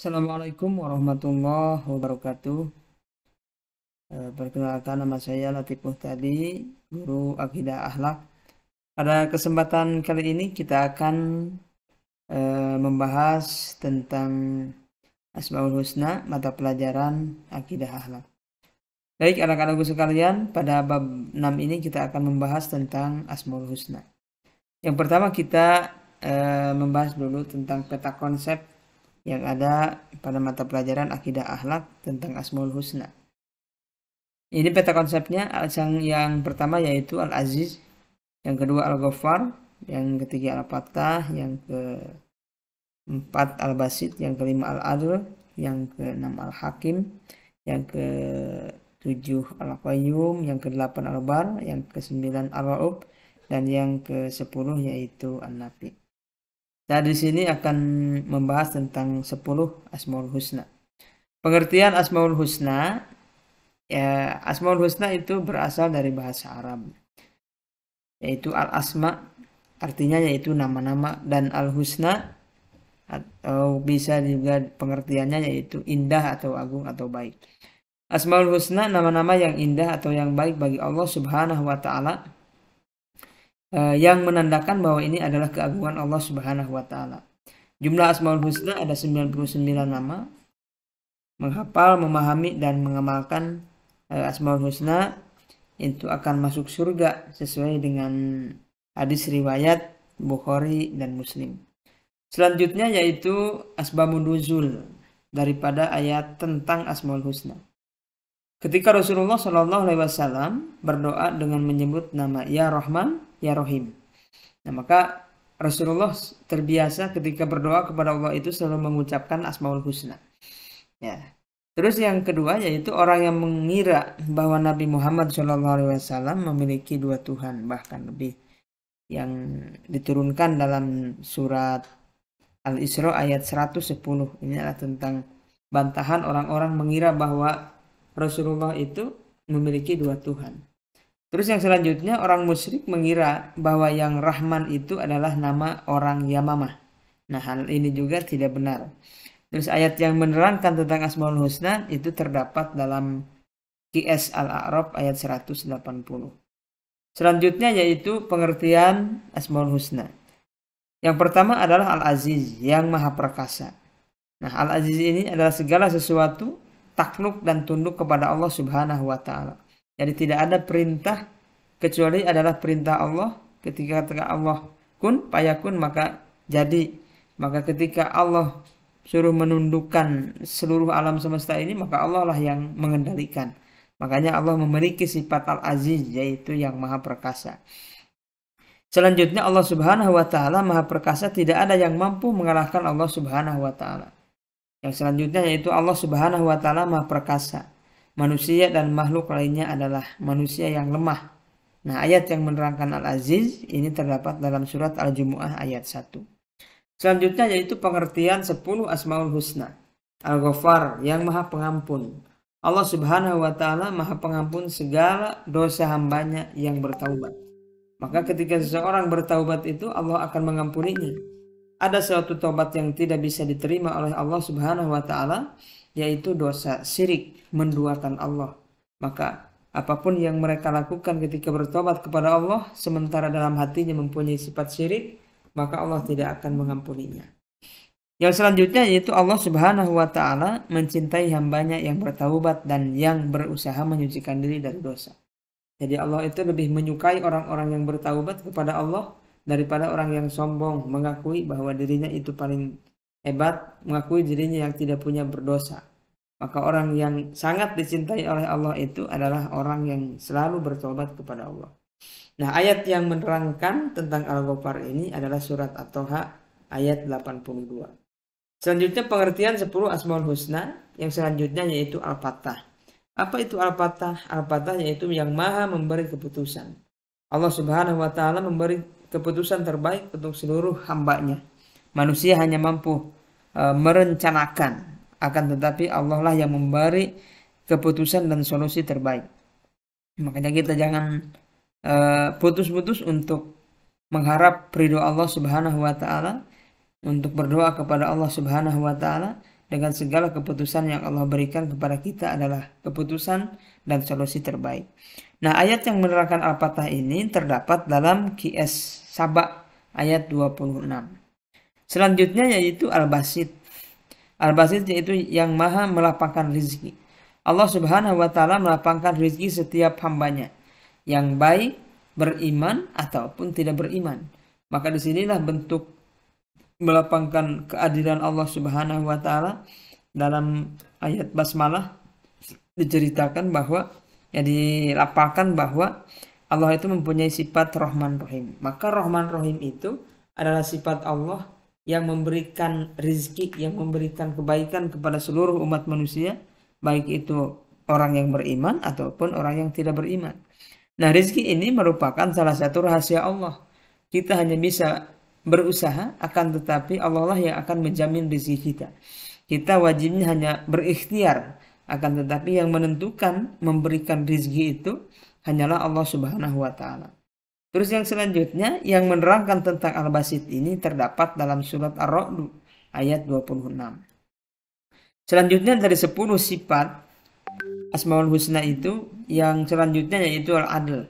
Assalamualaikum warahmatullahi wabarakatuh. Perkenalkan, nama saya Latif Muhtadi, guru Akidah Akhlak. Pada kesempatan kali ini kita akan membahas tentang Asmaul Husna, mata pelajaran Akidah Akhlak. Baik anak-anakku sekalian, pada bab 6 ini kita akan membahas tentang Asmaul Husna. Yang pertama kita membahas dulu tentang peta konsep yang ada pada mata pelajaran Akidah Akhlak tentang Asmaul Husna. Ini peta konsepnya, yang pertama yaitu Al-Aziz, yang kedua Al-Ghaffar, yang ketiga Al-Fattah, yang keempat Al-Basit, yang kelima Al-Adl, yang keenam Al-Hakim, yang ketujuh Al-Qayyum, yang kedelapan Al-Bar, yang kesembilan Al-Ra'ub, dan yang ke-10 yaitu An-Nafi. Nah, di sini akan membahas tentang 10 Asmaul Husna. Pengertian Asmaul Husna, ya, Asmaul Husna itu berasal dari bahasa Arab, yaitu Al-Asma, artinya yaitu nama-nama, dan Al-Husna atau bisa juga pengertiannya yaitu indah atau agung atau baik. Asmaul Husna, nama-nama yang indah atau yang baik bagi Allah Subhanahu wa Ta'ala, yang menandakan bahwa ini adalah keagungan Allah Subhanahu wa Ta'ala. Jumlah Asmaul Husna ada 99 nama. Menghafal, memahami, dan mengamalkan Asmaul Husna itu akan masuk surga sesuai dengan hadis riwayat Bukhari dan Muslim. Selanjutnya yaitu asbabun nuzul daripada ayat tentang Asmaul Husna. Ketika Rasulullah SAW berdoa dengan menyebut nama Ya Rahman, Ya Rahim. Nah, maka Rasulullah terbiasa ketika berdoa kepada Allah itu selalu mengucapkan Asmaul Husna. Ya. Terus yang kedua yaitu orang yang mengira bahwa Nabi Muhammad SAW memiliki dua Tuhan, bahkan lebih, yang diturunkan dalam surat Al-Isra ayat 110. Ini adalah tentang bantahan orang-orang mengira bahwa Rasulullah itu memiliki dua Tuhan. Terus yang selanjutnya orang musyrik mengira bahwa yang Rahman itu adalah nama orang Yamamah. Nah, hal ini juga tidak benar. Terus ayat yang menerangkan tentang Asmaul Husna itu terdapat dalam QS Al-A'raf ayat 180. Selanjutnya yaitu pengertian Asmaul Husna. Yang pertama adalah Al-Aziz, yang maha perkasa. Nah, Al-Aziz ini adalah segala sesuatu takluk dan tunduk kepada Allah Subhanahu wa Ta'ala. Jadi tidak ada perintah kecuali adalah perintah Allah. Ketika Allah kun fayakun, maka jadi. Maka ketika Allah suruh menundukkan seluruh alam semesta ini, maka Allah lah yang mengendalikan. Makanya Allah memiliki sifat Al-Aziz, yaitu yang maha perkasa. Selanjutnya Allah Subhanahu wa Ta'ala maha perkasa, tidak ada yang mampu mengalahkan Allah Subhanahu wa Ta'ala. Yang selanjutnya yaitu Allah Subhanahu wa Ta'ala maha perkasa. Manusia dan makhluk lainnya adalah manusia yang lemah. Nah, ayat yang menerangkan Al-Aziz ini terdapat dalam surat Al-Jumu'ah ayat 1. Selanjutnya yaitu pengertian 10 Asmaul Husna. Al-Ghaffar, yang maha pengampun. Allah Subhanahu wa Ta'ala maha pengampun segala dosa hambanya yang bertaubat. Maka ketika seseorang bertaubat itu Allah akan mengampuninya. Ada suatu taubat yang tidak bisa diterima oleh Allah Subhanahu wa Ta'ala, yaitu dosa syirik, menduakan Allah. Maka apapun yang mereka lakukan ketika bertobat kepada Allah sementara dalam hatinya mempunyai sifat syirik, maka Allah tidak akan mengampuninya. Yang selanjutnya yaitu Allah Subhanahu wa Ta'ala mencintai hambanya yang bertaubat dan yang berusaha menyucikan diri dari dosa. Jadi Allah itu lebih menyukai orang-orang yang bertaubat kepada Allah daripada orang yang sombong, mengakui bahwa dirinya itu paling hebat, mengakui dirinya yang tidak punya berdosa. Maka orang yang sangat dicintai oleh Allah itu adalah orang yang selalu bertobat kepada Allah. Nah, ayat yang menerangkan tentang Al-Ghaffar ini adalah surat At-Toha ayat 82. Selanjutnya pengertian 10 Asmaul Husna, yang selanjutnya yaitu Al-Fattah. Apa itu Al-Fattah? Al-Fattah yaitu yang maha memberi keputusan. Allah Subhanahu wa Ta'ala memberi keputusan terbaik untuk seluruh hambanya. Manusia hanya mampu merencanakan, akan tetapi Allah lah yang memberi keputusan dan solusi terbaik. Makanya kita jangan putus-putus untuk mengharap ridho Allah Subhanahu wa Ta'ala, untuk berdoa kepada Allah Subhanahu wa Ta'ala, dengan segala keputusan yang Allah berikan kepada kita adalah keputusan dan solusi terbaik. Nah, ayat yang menerangkan Al-Fatah ini terdapat dalam QS Saba ayat 26. Selanjutnya yaitu Al-Basit. Al-Basit yaitu yang maha melapangkan rizki. Allah Subhanahu wa Ta'ala melapangkan rizki setiap hambanya, yang baik, beriman ataupun tidak beriman. Maka disinilah bentuk melapangkan keadilan Allah Subhanahu wa Ta'ala. Dalam ayat basmalah diceritakan bahwa dilapangkan bahwa Allah itu mempunyai sifat Rahman Rahim. Maka Rahman Rahim itu adalah sifat Allah yang memberikan rizki, yang memberikan kebaikan kepada seluruh umat manusia, baik itu orang yang beriman ataupun orang yang tidak beriman. Nah, rizki ini merupakan salah satu rahasia Allah. Kita hanya bisa berusaha, akan tetapi Allah lah yang akan menjamin rizki kita. Kita wajibnya hanya berikhtiar, akan tetapi yang menentukan memberikan rizki itu hanyalah Allah Subhanahu wa Ta'ala. Terus yang selanjutnya yang menerangkan tentang Al-Basit ini terdapat dalam surat Ar-Ra'd ayat 26. Selanjutnya dari 10 sifat Asmaul Husna itu yang selanjutnya yaitu Al-Adl.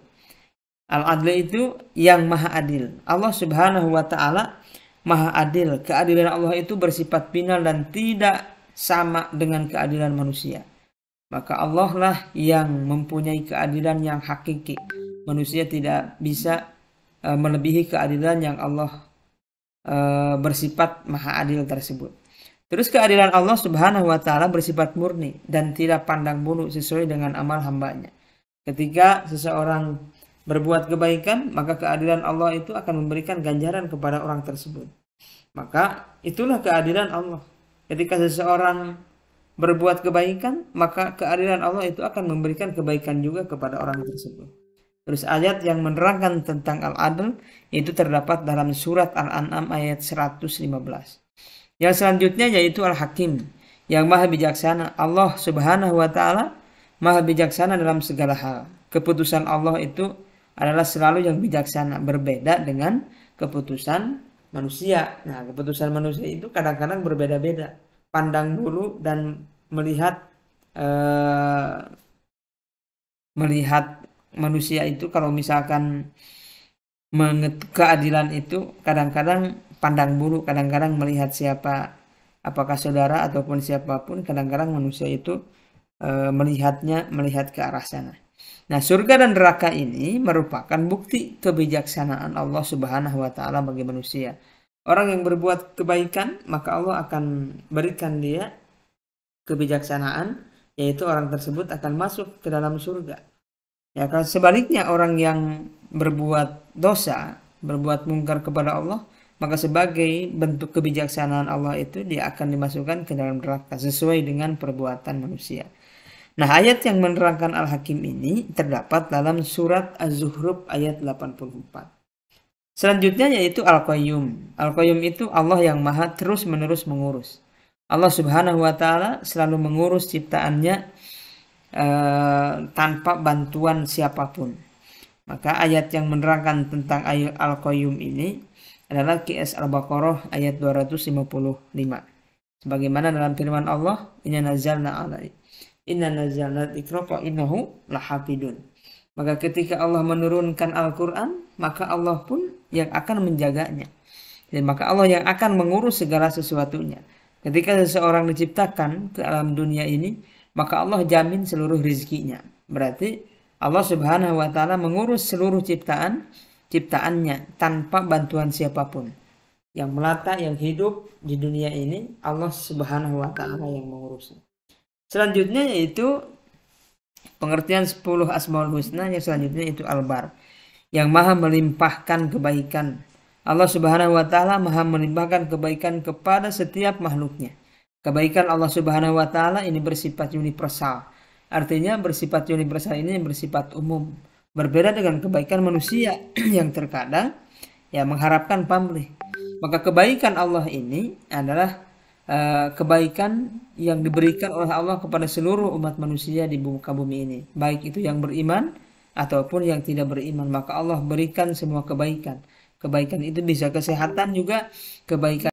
Al-Adl itu yang maha adil. Allah Subhanahu wa Ta'ala maha adil. Keadilan Allah itu bersifat final dan tidak sama dengan keadilan manusia. Maka Allah lah yang mempunyai keadilan yang hakiki. Manusia tidak bisa melebihi keadilan yang Allah bersifat maha adil tersebut. Terus keadilan Allah Subhanahu wa Ta'ala bersifat murni dan tidak pandang bulu sesuai dengan amal hambanya. Ketika seseorang berbuat kebaikan, maka keadilan Allah itu akan memberikan ganjaran kepada orang tersebut. Maka itulah keadilan Allah. Ketika seseorang berbuat kebaikan, maka keadilan Allah itu akan memberikan kebaikan juga kepada orang tersebut. Terus ayat yang menerangkan tentang Al-Adl itu terdapat dalam surat Al-An'am ayat 115. Yang selanjutnya yaitu Al-Hakim, yang maha bijaksana. Allah Subhanahu wa Ta'ala maha bijaksana dalam segala hal. Keputusan Allah itu adalah selalu yang bijaksana, berbeda dengan keputusan manusia. Nah, keputusan manusia itu kadang-kadang berbeda-beda. Pandang bulu dan melihat manusia itu kalau misalkan keadilan itu kadang-kadang pandang bulu, kadang-kadang melihat siapa, apakah saudara ataupun siapapun, kadang-kadang manusia itu melihat ke arah sana. Nah, surga dan neraka ini merupakan bukti kebijaksanaan Allah Subhanahu wa Ta'ala bagi manusia. Orang yang berbuat kebaikan, maka Allah akan berikan dia kebijaksanaan, yaitu orang tersebut akan masuk ke dalam surga. Ya, kalau sebaliknya orang yang berbuat dosa, berbuat mungkar kepada Allah, maka sebagai bentuk kebijaksanaan Allah itu dia akan dimasukkan ke dalam neraka sesuai dengan perbuatan manusia. Nah, ayat yang menerangkan Al-Hakim ini terdapat dalam surat Az-Zukhruf ayat 84. Selanjutnya yaitu Al-Qayyum. Al-Qayyum itu Allah yang maha terus-menerus mengurus. Allah Subhanahu wa Ta'ala selalu mengurus ciptaannya tanpa bantuan siapapun. Maka ayat yang menerangkan tentang ayat Al-Qayyum ini adalah QS Al-Baqarah ayat 255. Sebagaimana dalam firman Allah, Inna nazzalna dzikra wa innahu lahafidun. Maka ketika Allah menurunkan Al-Quran, maka Allah pun yang akan menjaganya. Dan maka Allah yang akan mengurus segala sesuatunya. Ketika seseorang diciptakan ke alam dunia ini, maka Allah jamin seluruh rizkinya. Berarti Allah Subhanahu wa Ta'ala mengurus seluruh ciptaannya tanpa bantuan siapapun. Yang melata, yang hidup di dunia ini, Allah Subhanahu wa Ta'ala yang mengurusnya. Selanjutnya yaitu pengertian 10 Asmaul Husna, yang selanjutnya itu Al-Bar, yang maha melimpahkan kebaikan. Allah Subhanahu wa Ta'ala maha melimpahkan kebaikan kepada setiap makhluknya. Kebaikan Allah Subhanahu wa Ta'ala ini bersifat universal. Artinya bersifat universal ini bersifat umum. Berbeda dengan kebaikan manusia yang terkadang mengharapkan pamrih. Maka kebaikan Allah ini adalah kebaikan yang diberikan oleh Allah kepada seluruh umat manusia di muka bumi ini. Baik itu yang beriman ataupun yang tidak beriman. Maka Allah berikan semua kebaikan. Kebaikan itu bisa kesehatan juga, kebaikan